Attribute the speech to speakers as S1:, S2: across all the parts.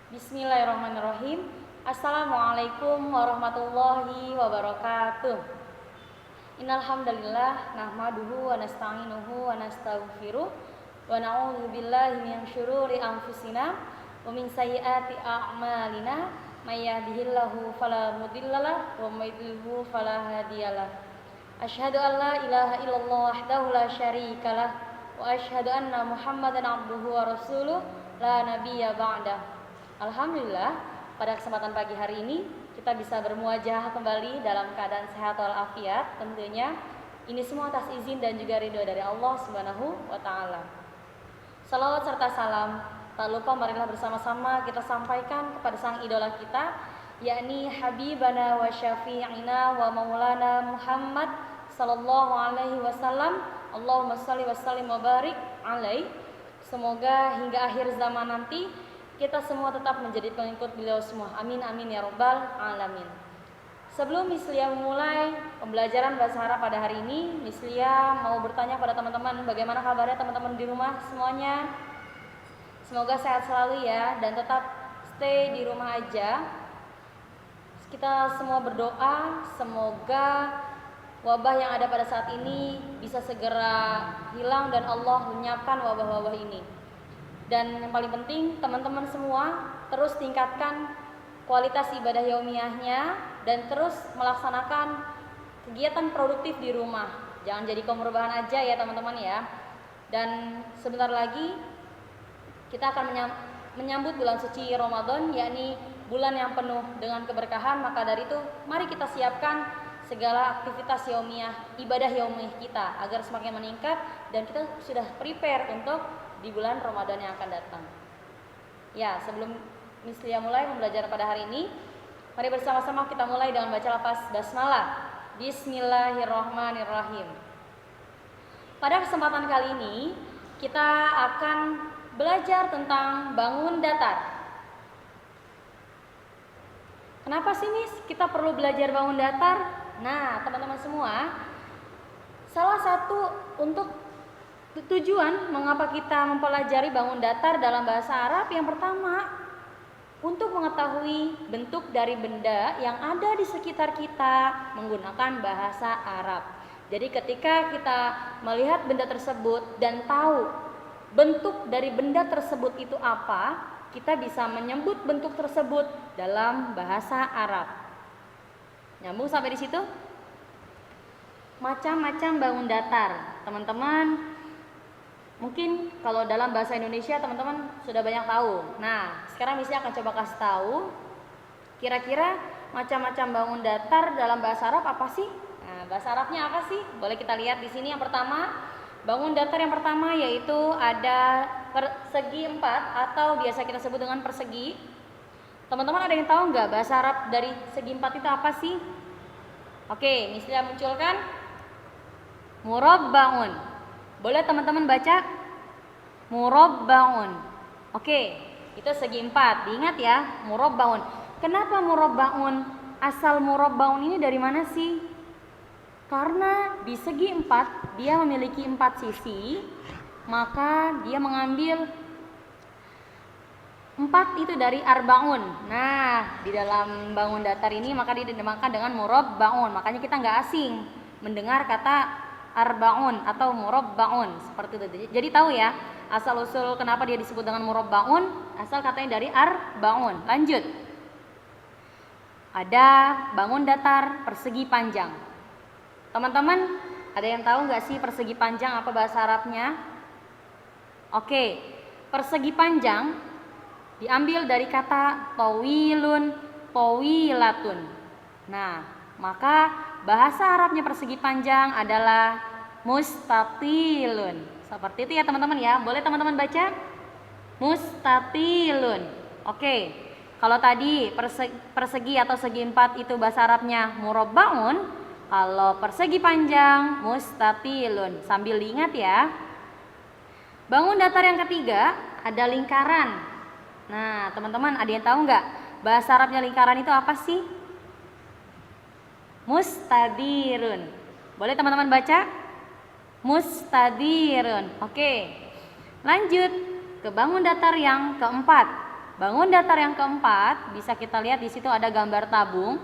S1: Bismillahirrahmanirrahim. Assalamualaikum warahmatullahi wabarakatuh. Innal hamdalillah nahmaduhu wa nasta'inuhu wa nastaghfiruh wa na'udzu billahi min syururi anfusina wa min sayyiati a'malina may yahdihillahu fala mudhillalah wa may yudhlilhu fala hadiyalah. Asyhadu an la ilaha illallah wahdahu la syarikalah wa asyhadu anna Muhammadan abduhu wa rasuluh la nabiyya ba'dah. Alhamdulillah, pada kesempatan pagi hari ini kita bisa bermuajah kembali dalam keadaan sehat walafiat. Tentunya ini semua atas izin dan juga ridho dari Allah Subhanahu wa taala. Salawat serta salam tak lupa marilah bersama-sama kita sampaikan kepada sang idola kita, yakni Habibana wa Syafi'ina wa Maulana Muhammad sallallahu alaihi wasallam. Allahumma shalli wa sallim wa barik alaihi. Semoga hingga akhir zaman nanti kita semua tetap menjadi pengikut beliau semua. Amin amin ya rabbal alamin. Sebelum Mislia memulai pembelajaran bahasa Arab pada hari ini, Mislia mau bertanya pada teman-teman, bagaimana kabarnya teman-teman di rumah semuanya? Semoga sehat selalu ya, dan tetap stay di rumah aja. Kita semua berdoa semoga wabah yang ada pada saat ini bisa segera hilang dan Allah lenyapkan wabah-wabah ini. Dan yang paling penting, teman-teman semua terus tingkatkan kualitas ibadah yaumiyahnya dan terus melaksanakan kegiatan produktif di rumah. Jangan jadi kaum rebahan aja ya teman-teman ya. Dan sebentar lagi kita akan menyambut bulan suci Ramadan, yakni bulan yang penuh dengan keberkahan. Maka dari itu mari kita siapkan segala aktivitas yaumiyah, ibadah yaumiyah kita agar semakin meningkat dan kita sudah prepare untuk di bulan Ramadan yang akan datang. Ya, sebelum Mislia mulai pembelajaran pada hari ini, mari bersama-sama kita mulai dengan baca lafaz basmalah. Bismillahirrahmanirrahim. Pada kesempatan kali ini kita akan belajar tentang bangun datar. Kenapa sih Miss kita perlu belajar bangun datar? Nah, teman-teman semua, salah satu untuk tujuan mengapa kita mempelajari bangun datar dalam bahasa Arab, yang pertama untuk mengetahui bentuk dari benda yang ada di sekitar kita menggunakan bahasa Arab. Jadi ketika kita melihat benda tersebut dan tahu bentuk dari benda tersebut itu apa, kita bisa menyebut bentuk tersebut dalam bahasa Arab. Nyambung sampai di situ? Macam-macam bangun datar, teman-teman. Mungkin kalau dalam bahasa Indonesia teman-teman sudah banyak tahu. Nah, sekarang misalnya akan coba kasih tahu kira-kira macam-macam bangun datar dalam bahasa Arab apa sih? Nah, bahasa Arabnya apa sih? Boleh kita lihat di sini. Yang pertama, bangun datar yang pertama yaitu ada persegi empat atau biasa kita sebut dengan persegi. Teman-teman ada yang tahu nggak bahasa Arab dari segi empat itu apa sih? Oke, misalnya munculkan murabbaun. Boleh teman-teman baca murabbaun. Oke, itu segi empat. Diingat ya, murabbaun. Kenapa murabbaun? Asal murabbaun ini dari mana sih? Karena di segi empat dia memiliki empat sisi, maka dia mengambil empat itu dari arbaun. Nah, di dalam bangun datar ini maka dinamakan dengan murabbaun. Makanya kita nggak asing mendengar kata arbaun atau murabbaun seperti itu. Jadi tahu ya asal usul kenapa dia disebut dengan murabbaun, asal katanya dari arbaun. Lanjut. Ada bangun datar persegi panjang. Teman-teman ada yang tahu nggak sih persegi panjang apa bahasa Arabnya? Oke, persegi panjang diambil dari kata tawilun, tawilatun. Nah, maka bahasa Arabnya persegi panjang adalah mustatilun. Seperti itu ya teman-teman ya. Boleh teman-teman baca? Mustatilun. Oke. Kalau tadi persegi atau segi empat itu bahasa Arabnya murabbaun, kalau persegi panjang mustatilun. Sambil diingat ya. Bangun datar yang ketiga ada lingkaran. Nah, teman-teman ada yang tahu nggak bahasa Arabnya lingkaran itu apa sih? Mustadirun. Boleh teman-teman baca? Mustadirun. Oke. Lanjut ke bangun datar yang keempat. bangun datar yang keempat, bisa kita lihat di situ ada gambar tabung.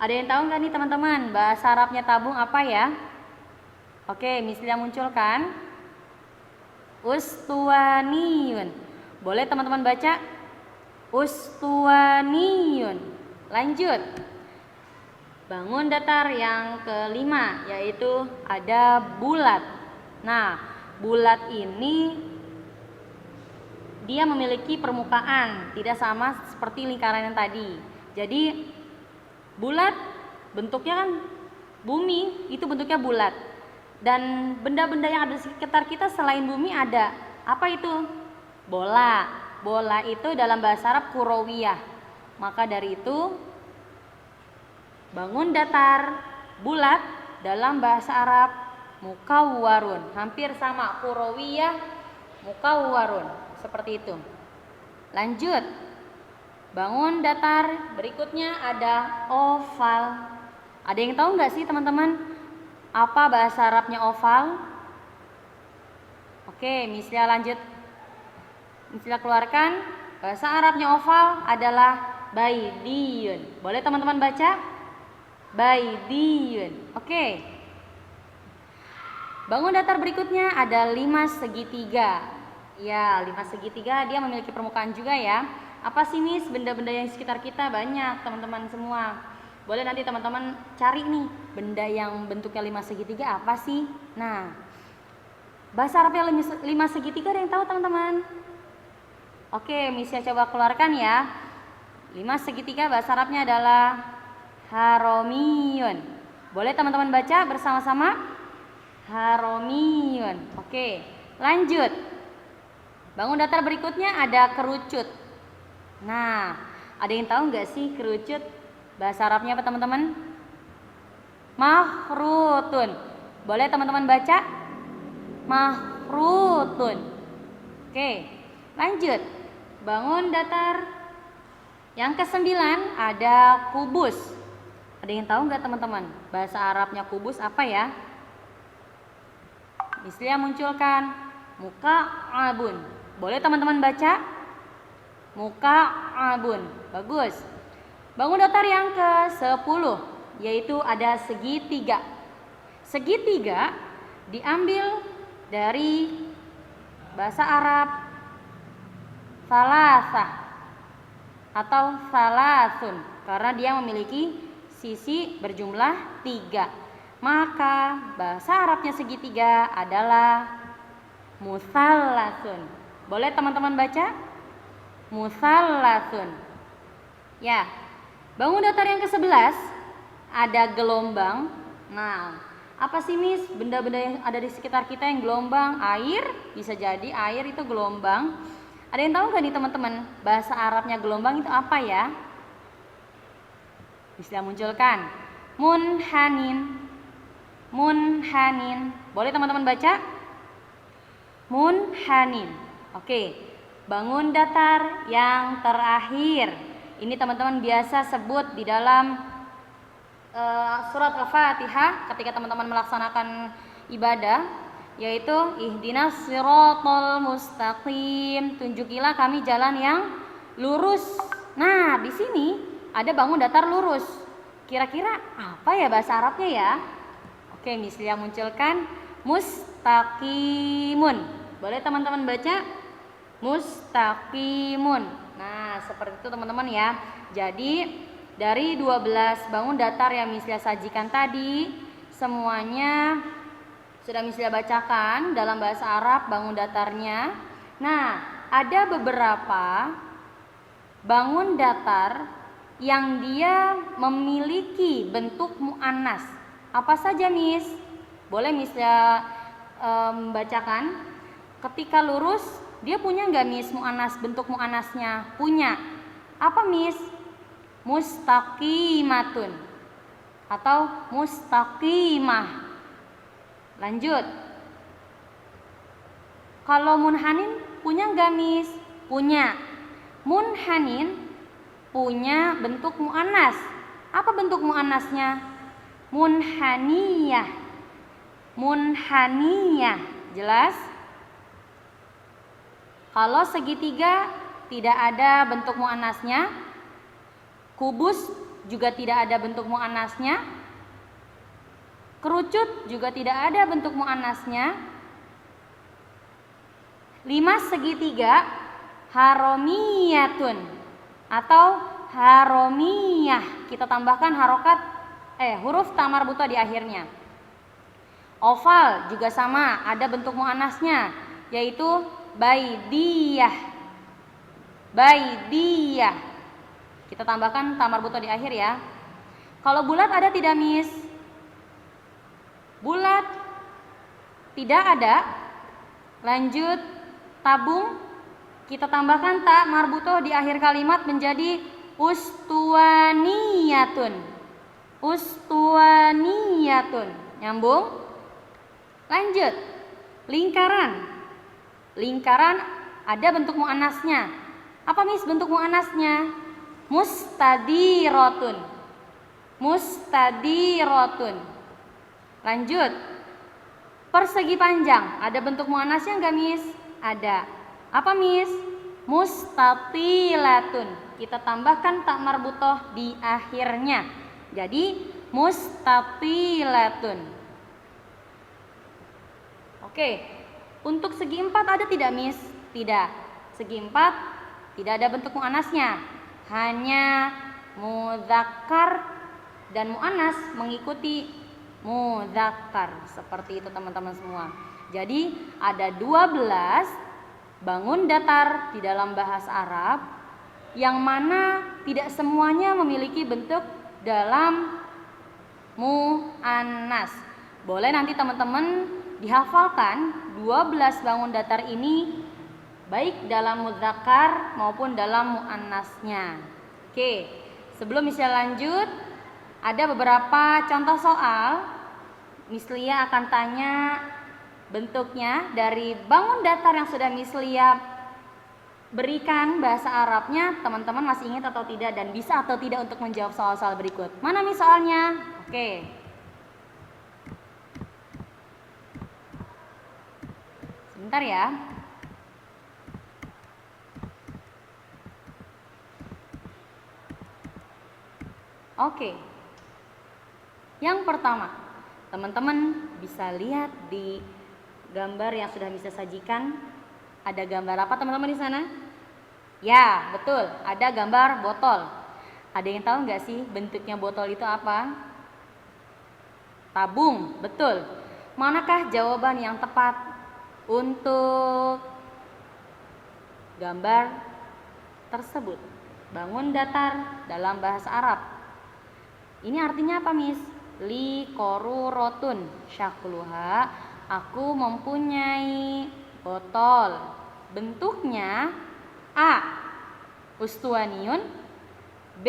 S1: Ada yang tahu nggak nih teman-teman, bahasa Arabnya tabung apa ya? Oke, misalnya munculkan ustuwaniyun. Boleh teman-teman baca? Ustuwaniyun. Lanjut. Bangun datar yang kelima, yaitu ada bulat. Nah, bulat ini dia memiliki permukaan, tidak sama seperti lingkaran yang tadi. Jadi bulat bentuknya kan bumi, itu bentuknya bulat. Dan benda-benda yang ada di sekitar kita selain bumi ada. Apa itu? Bola. Bola itu dalam bahasa Arab kurawiyah. Maka dari itu bangun datar bulat dalam bahasa Arab mukawwarun. Hampir sama, kurawiyah, mukawwarun. Seperti itu. Lanjut. Bangun datar berikutnya ada oval. Ada yang tahu nggak sih teman-teman apa bahasa Arabnya oval? Oke, misalnya lanjut. Misalnya keluarkan. Bahasa Arabnya oval adalah baidiyun. Boleh teman-teman baca? Baidiyun. Oke. Bangun datar berikutnya ada 5 segitiga. Ya, 5 segitiga dia memiliki permukaan juga ya. Apa sih nih benda-benda yang sekitar kita? Banyak teman-teman semua. Boleh nanti teman-teman cari nih benda yang bentuknya 5 segitiga apa sih? Nah, bahasa Arabnya 5 segitiga ada yang tahu teman-teman? Oke, misalnya coba keluarkan ya. 5 segitiga bahasa Arabnya adalah haromiyun. Boleh teman-teman baca bersama-sama? Haromiyun. Oke, lanjut. Bangun datar berikutnya ada kerucut. Nah, ada yang tahu nggak sih kerucut? Bahasa Arabnya apa teman-teman? Mahrutun. Boleh teman-teman baca? Mahrutun. Oke, lanjut. Bangun datar yang ke-9 ada kubus. Ada yang tahu nggak teman-teman? Bahasa Arabnya kubus apa ya? Misalnya munculkan muka'abun. Boleh teman-teman baca? Muka'abun. Bagus. Bangun datar yang ke-10 yaitu ada segitiga. Segitiga diambil dari bahasa Arab salasah atau salasun karena dia memiliki sisi berjumlah 3. Maka bahasa Arabnya segitiga adalah musallasun. Boleh teman-teman baca? Musallasun. Ya. Bangun datar yang ke-11 ada gelombang. Nah, apa sih Miss? Benda-benda yang ada di sekitar kita yang gelombang? Air, bisa jadi air itu gelombang. Ada yang tahu nggak nih teman-teman? Bahasa Arabnya gelombang itu apa ya? Bisa munculkan. Munhanin. Munhanin. Boleh teman-teman baca? Munhanin. Oke. Bangun datar yang terakhir. Ini teman-teman biasa sebut di dalam surat Al-Fatihah ketika teman-teman melaksanakan ibadah, yaitu ihdinas siratal mustaqim. Tunjukilah kami jalan yang lurus. Nah, di sini ada bangun datar lurus. Kira-kira apa ya bahasa Arabnya ya? Oke, misalnya munculkan mustaqimun. Boleh teman-teman baca? Mustaqimun. Nah, seperti itu teman-teman ya. Jadi dari 12 bangun datar yang Mislia sajikan tadi, semuanya sudah Mislia bacakan dalam bahasa Arab bangun datarnya. Nah, ada beberapa bangun datar yang dia memiliki bentuk mu'annas. Apa saja Miss? Boleh Mislia bacakan. Ketika lurus, dia punya nggak Miss mu'anas, bentuk mu'anasnya? Punya. Apa Miss? Mustaqimatun atau mustaqimah. Lanjut. Kalau munhanin punya nggak Miss? Punya. Munhanin punya bentuk mu'anas. Apa bentuk mu'anasnya? Munhaniyah. Munhaniyah. Jelas? Kalau segitiga tidak ada bentuk muannasnya. Kubus juga tidak ada bentuk muannasnya. Kerucut juga tidak ada bentuk muannasnya. 5 segitiga haromiyatun atau haromiyah. Kita tambahkan huruf ta marbuthah di akhirnya. Oval juga sama, ada bentuk muannasnya yaitu baidiyah. Baidiyah. Kita tambahkan ta marbuthah di akhir ya. Kalau bulat ada tidak, Miss? Bulat tidak ada. Lanjut, tabung. Kita tambahkan ta marbuthah di akhir kalimat menjadi ustuwaniyatun. Ustuwaniyatun. Nyambung? Lanjut. Lingkaran. Lingkaran ada bentuk muannasnya. Apa, Miss, bentuk muannasnya? Mustadiratun. Mustadiratun. Lanjut. Persegi panjang, ada bentuk muannasnya enggak, Miss? Ada. Apa, Miss? Mustatilatun. Kita tambahkan ta marbuthah di akhirnya. Jadi mustatilatun. Oke. Untuk segi 4 ada tidak, Miss? Tidak. Segi 4 tidak ada bentuk muannasnya. Hanya mudzakkar dan muannas mengikuti mudzakkar. Seperti itu teman-teman semua. Jadi ada 12 bangun datar di dalam bahasa Arab yang mana tidak semuanya memiliki bentuk dalam muannas. Boleh nanti teman-teman dihafalkan 12 bangun datar ini baik dalam mudzakkar maupun dalam muannasnya. Oke, sebelum bisa lanjut, ada beberapa contoh soal. Miss Lia akan tanya bentuknya dari bangun datar yang sudah Miss Lia berikan bahasa Arabnya. Teman-teman masih ingat atau tidak dan bisa atau tidak untuk menjawab soal-soal berikut. Mana Miss soalnya? Oke. Sebentar ya. Oke. Yang pertama, teman-teman bisa lihat di gambar yang sudah bisa sajikan. Ada gambar apa teman-teman di sana? Ya, betul. Ada gambar botol. Ada yang tahu nggak sih bentuknya botol itu apa? Tabung, betul. Manakah jawaban yang tepat untuk gambar tersebut? Bangun datar dalam bahasa Arab. Ini artinya apa, Miss? Li korurotun syakluha. Aku mempunyai botol. Bentuknya A. Ustuwaniyun, B.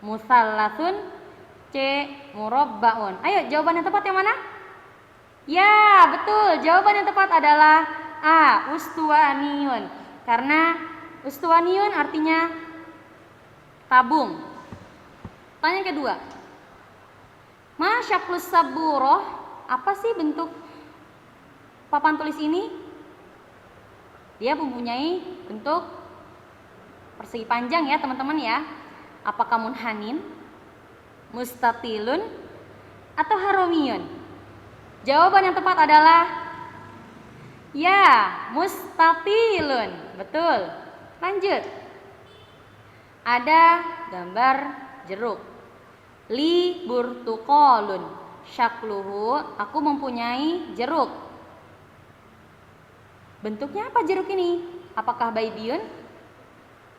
S1: Musallasun, C. Murabbaun. Ayo, jawaban yang tepat yang mana? Ya, betul. Jawaban yang tepat adalah A. Ustuwaniyun. Karena ustuwaniyun artinya tabung. Pertanyaan kedua. Ma syaklus saburoh? Apa sih bentuk papan tulis ini? Dia mempunyai bentuk persegi panjang ya teman-teman ya. Apakah munhanin, mustatilun, atau haromiyun? Jawaban yang tepat adalah ya, mustatilun. Betul. Lanjut. Ada gambar jeruk. Li burtuqalun syakluhu. Aku mempunyai jeruk. Bentuknya apa jeruk ini? Apakah baydiyun,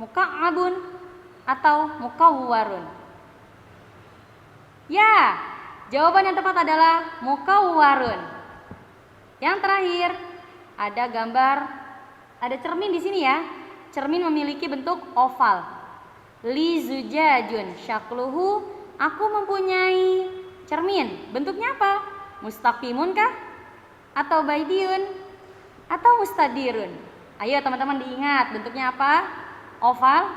S1: muka'abun, atau mukawwarun? Ya, jawaban yang tepat adalah mukawwarun. Yang terakhir, ada gambar, ada cermin di sini ya. Cermin memiliki bentuk oval. Li zujajun syakluhu. Aku mempunyai cermin. Bentuknya apa? Mustaqimun kah? Atau baydiyun? Atau mustadirun? Ayo teman-teman diingat, bentuknya apa? Oval?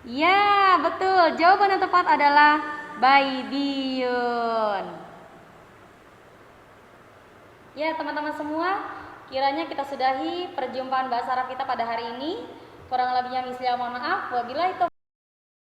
S1: Ya, betul. Jawaban yang tepat adalah baydiyun. Ya teman-teman semua, kiranya kita sudahi perjumpaan bahasa Arab kita pada hari ini. Kurang lebihnya Islam mohon maaf. Wabillahi taufiq.